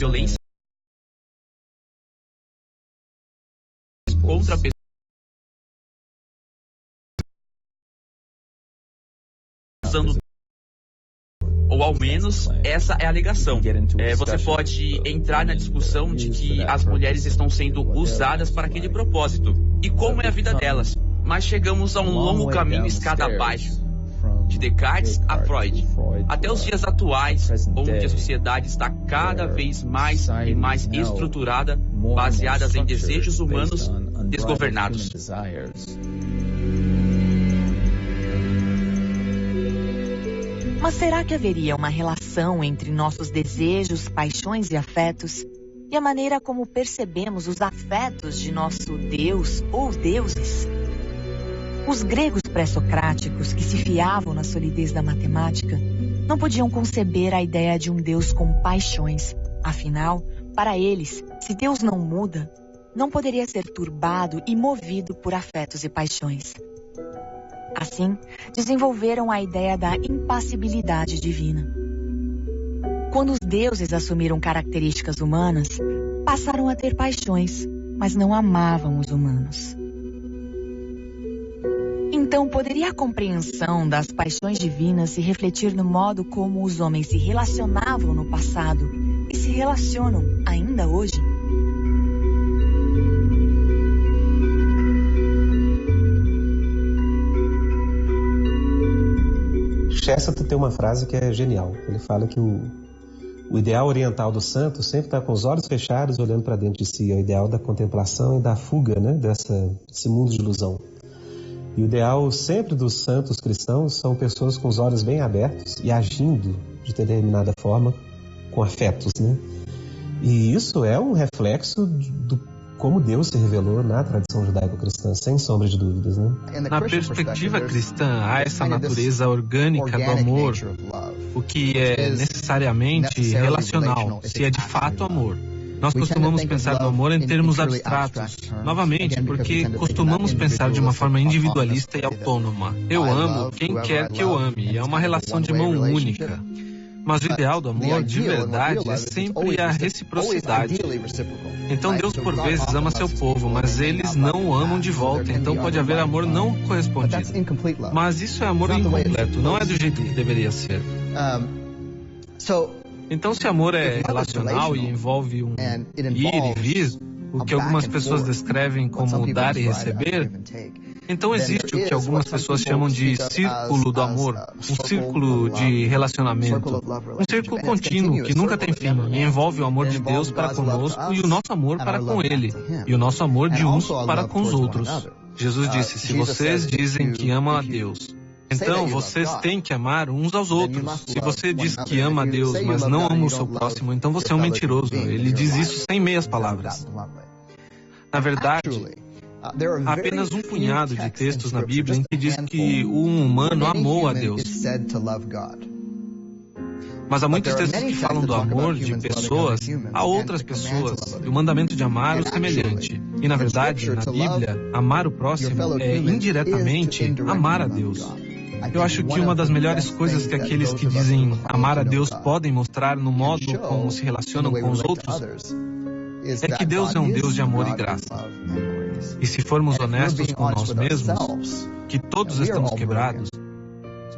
violência contra a pessoa, ou ao menos essa é a alegação. Você pode entrar na discussão de que as mulheres estão sendo usadas para aquele propósito e como é a vida delas, mas chegamos a um longo caminho escada abaixo, de Descartes a Freud, até os dias atuais, onde a sociedade está cada vez mais e mais estruturada, baseada em desejos humanos desgovernados. Mas será que haveria uma relação entre nossos desejos, paixões e afetos e a maneira como percebemos os afetos de nosso Deus ou deuses? Os gregos pré-socráticos, que se fiavam na solidez da matemática, não podiam conceber a ideia de um Deus com paixões. Afinal, para eles, se Deus não muda, não poderia ser turbado e movido por afetos e paixões. Assim, desenvolveram a ideia da impassibilidade divina. Quando os deuses assumiram características humanas, passaram a ter paixões, mas não amavam os humanos. Então, poderia a compreensão das paixões divinas se refletir no modo como os homens se relacionavam no passado e se relacionam ainda hoje? Chesterton tem uma frase que é genial. Ele fala que o ideal oriental do santo sempre está com os olhos fechados, olhando para dentro de si. É o ideal da contemplação e da fuga, né, desse mundo de ilusão. E o ideal sempre dos santos cristãos são pessoas com os olhos bem abertos e agindo de determinada forma com afetos, né? E isso é um reflexo do como Deus se revelou na tradição judaico-cristã, sem sombra de dúvidas, né? Na perspectiva cristã, há essa natureza orgânica do amor, o que é necessariamente relacional, se é de fato amor. Nós costumamos pensar no amor em termos abstratos, novamente, porque costumamos pensar de uma forma individualista e autônoma. Eu amo quem quer que eu ame, é uma relação de mão única. Mas o ideal do amor, de verdade, é sempre a reciprocidade. Então Deus, por vezes, ama seu povo, mas eles não o amam de volta. Então pode haver amor não correspondido. Mas isso é amor incompleto, não é do jeito que deveria ser. Então, se amor é relacional e envolve um ir e vir, o que algumas pessoas descrevem como dar e receber, então existe o que algumas pessoas chamam de círculo do amor, um círculo de relacionamento, um círculo contínuo que nunca tem fim e envolve o amor de Deus para conosco e o nosso amor para com Ele, e o nosso amor de uns para com os outros. Jesus disse, se vocês dizem que amam a Deus, então vocês têm que amar uns aos outros. Se você diz que ama a Deus, mas não ama o seu próximo, então você é um mentiroso. Ele diz isso sem meias palavras. Na verdade, há apenas um punhado de textos na Bíblia em que diz que um humano amou a Deus. Mas há muitos textos que falam do amor de pessoas a outras pessoas, e o mandamento de amar o semelhante. E na verdade, na Bíblia, amar o próximo é indiretamente amar a Deus. Eu acho que uma das melhores coisas que aqueles que dizem amar a Deus podem mostrar no modo como se relacionam com os outros é que Deus é um Deus de amor e graça. E se formos honestos com nós mesmos, que todos estamos quebrados,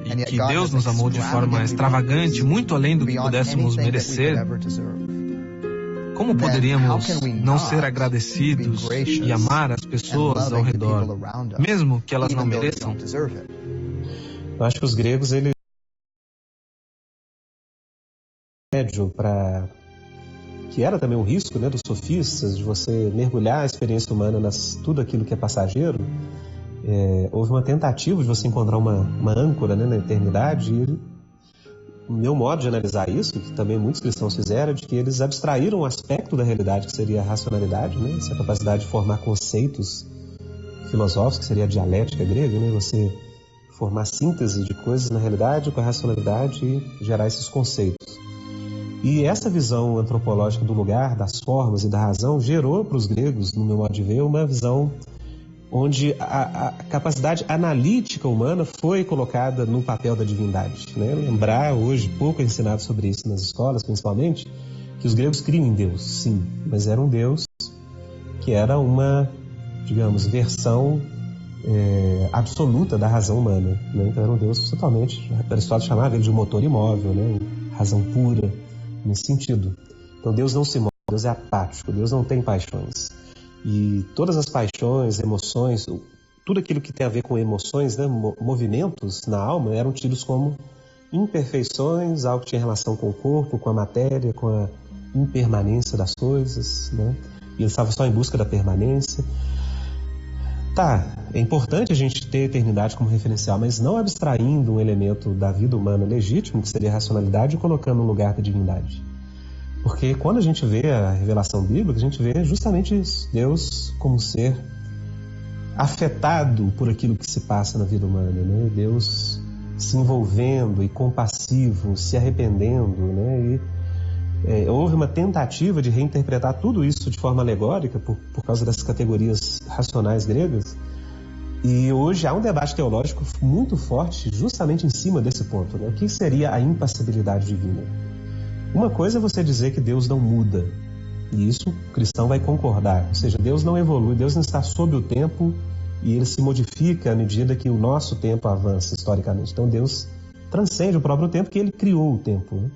e que Deus nos amou de forma extravagante, muito além do que pudéssemos merecer, como poderíamos não ser agradecidos e amar as pessoas ao redor, mesmo que elas não mereçam? Eu acho que os gregos, eles médio para que era também um risco, né, dos sofistas, de você mergulhar a experiência humana tudo aquilo que é passageiro. Houve uma tentativa de você encontrar uma âncora, né, na eternidade, e o meu modo de analisar isso, que também muitos cristãos fizeram, é de que eles abstraíram um aspecto da realidade, que seria a racionalidade, né, essa capacidade de formar conceitos filosóficos, que seria a dialética grega, né, você formar síntese de coisas na realidade com a racionalidade e gerar esses conceitos. E essa visão antropológica do lugar, das formas e da razão gerou para os gregos, no meu modo de ver, uma visão onde a capacidade analítica humana foi colocada no papel da divindade, né? Lembrar, hoje, pouco é ensinado sobre isso nas escolas, principalmente, que os gregos criam em Deus, sim, mas era um Deus que era uma, digamos, versão absoluta da razão humana, né? Então era um Deus totalmente, Aristóteles chamava ele de motor imóvel, né? Razão pura, nesse sentido. Então Deus não se move, Deus é apático, Deus não tem paixões. E todas as paixões, emoções, tudo aquilo que tem a ver com emoções, né? Movimentos na alma, eram tidos como imperfeições, algo que tinha relação com o corpo, com a matéria, com a impermanência das coisas, né? E ele estava só em busca da permanência. Tá, é importante a gente ter a eternidade como referencial, mas não abstraindo um elemento da vida humana legítimo, que seria a racionalidade, e colocando no lugar da divindade. Porque quando a gente vê a revelação bíblica, a gente vê justamente isso, Deus como ser afetado por aquilo que se passa na vida humana, né? Deus se envolvendo e compassivo, se arrependendo, né? Houve uma tentativa de reinterpretar tudo isso de forma alegórica por causa das categorias racionais gregas, e hoje há um debate teológico muito forte justamente em cima desse ponto, né? O que seria a impassibilidade divina? Uma coisa é você dizer que Deus não muda, e isso o cristão vai concordar, ou seja, Deus não evolui, Deus não está sob o tempo e ele se modifica à medida que o nosso tempo avança historicamente. Então Deus transcende o próprio tempo, que ele criou o tempo, né?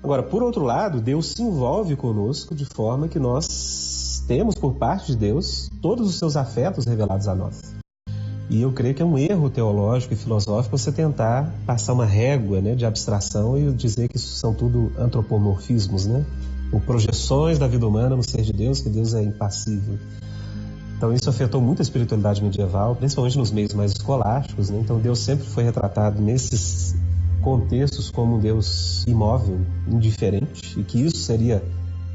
Agora, por outro lado, Deus se envolve conosco de forma que nós temos por parte de Deus todos os seus afetos revelados a nós. E eu creio que é um erro teológico e filosófico você tentar passar uma régua, né, de abstração e dizer que isso são tudo antropomorfismos, né? Ou projeções da vida humana no ser de Deus, que Deus é impassível. Então isso afetou muito a espiritualidade medieval, principalmente nos meios mais escolásticos, né? Então Deus sempre foi retratado nesses contextos como um Deus imóvel, indiferente, e que isso seria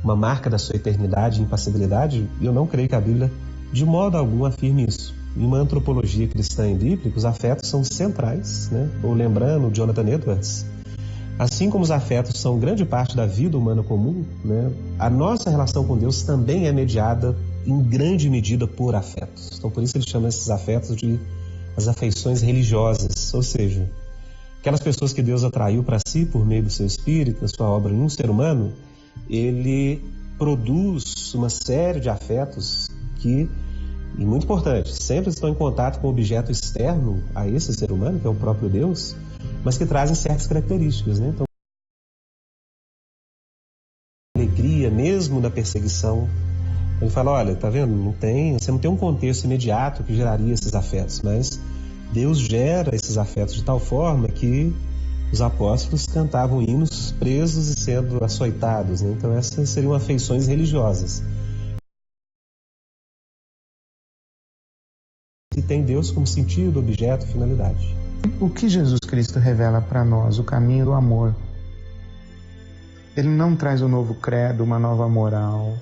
uma marca da sua eternidade e impassibilidade. Eu não creio que a Bíblia de modo algum afirme isso. Em uma antropologia cristã e bíblica, os afetos são centrais, né? Ou lembrando Jonathan Edwards, assim como os afetos são grande parte da vida humana comum, né? A nossa relação com Deus também é mediada em grande medida por afetos. Então por isso ele chama esses afetos de as afeições religiosas, ou seja, aquelas pessoas que Deus atraiu para si por meio do seu Espírito, da sua obra em um ser humano, ele produz uma série de afetos que, e muito importante, sempre estão em contato com o objeto externo a esse ser humano, que é o próprio Deus, mas que trazem certas características, né? Então, alegria mesmo na perseguição. Ele fala, olha, tá vendo? Você não tem um contexto imediato que geraria esses afetos, mas Deus gera esses afetos de tal forma que os apóstolos cantavam hinos presos e sendo açoitados, né? Então essas seriam afeições religiosas. E tem Deus como sentido, objeto, finalidade. O que Jesus Cristo revela para nós? O caminho do amor. Ele não traz um novo credo, uma nova moral.